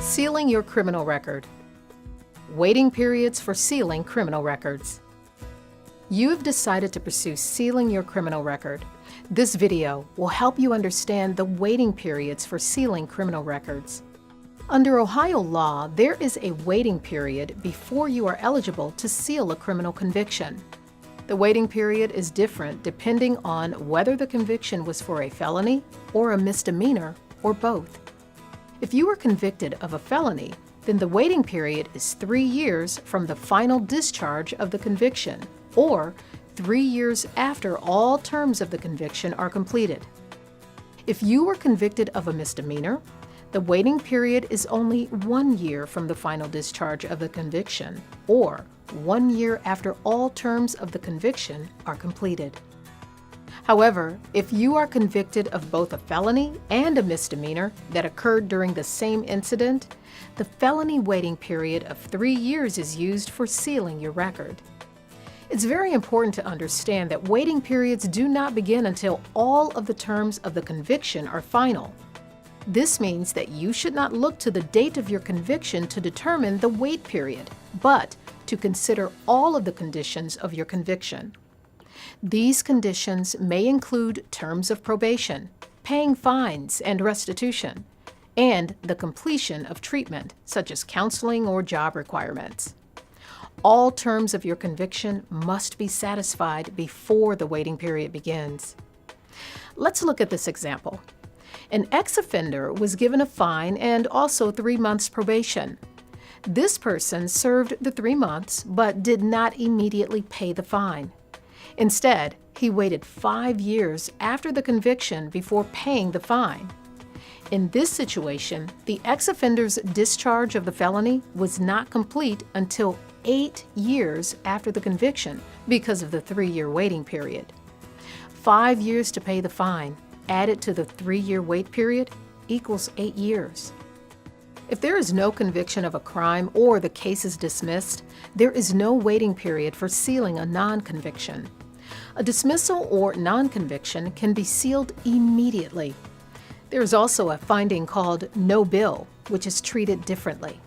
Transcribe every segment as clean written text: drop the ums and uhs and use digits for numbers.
Sealing your criminal record. Waiting periods for sealing criminal records. You have decided to pursue sealing your criminal record. This video will help you understand the waiting periods for sealing criminal records. Under Ohio law, there is a waiting period before you are eligible to seal a criminal conviction. The waiting period is different depending on whether the conviction was for a felony or a misdemeanor or both. If you were convicted of a felony, then the waiting period is 3 years from the final discharge of the conviction, or 3 years after all terms of the conviction are completed. If you were convicted of a misdemeanor, the waiting period is only 1 year from the final discharge of the conviction, or 1 year after all terms of the conviction are completed. However, if you are convicted of both a felony and a misdemeanor that occurred during the same incident, the felony waiting period of 3 years is used for sealing your record. It's very important to understand that waiting periods do not begin until all of the terms of the conviction are final. This means that you should not look to the date of your conviction to determine the wait period, but to consider all of the conditions of your conviction. These conditions may include terms of probation, paying fines and restitution, and the completion of treatment, such as counseling or job requirements. All terms of your conviction must be satisfied before the waiting period begins. Let's look at this example. An ex-offender was given a fine and also 3 months probation. This person served the 3 months but did not immediately pay the fine. Instead, he waited 5 years after the conviction before paying the fine. In this situation, the ex-offender's discharge of the felony was not complete until 8 years after the conviction because of the 3-year waiting period. 5 years to pay the fine, added to the 3-year wait period, equals 8 years. If there is no conviction of a crime or the case is dismissed, there is no waiting period for sealing a non-conviction. A dismissal or non-conviction can be sealed immediately. There is also a finding called no bill, which is treated differently.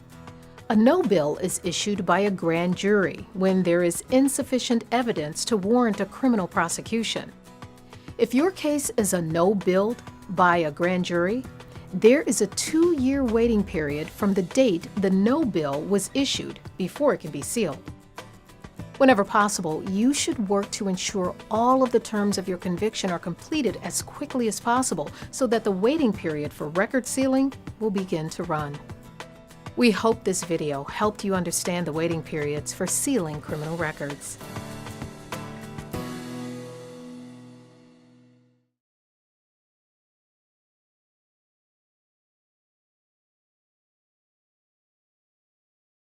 A no bill is issued by a grand jury when there is insufficient evidence to warrant a criminal prosecution. If your case is a no bill by a grand jury, there is a 2-year waiting period from the date the no bill was issued before it can be sealed. Whenever possible, you should work to ensure all of the terms of your conviction are completed as quickly as possible so that the waiting period for record sealing will begin to run. We hope this video helped you understand the waiting periods for sealing criminal records.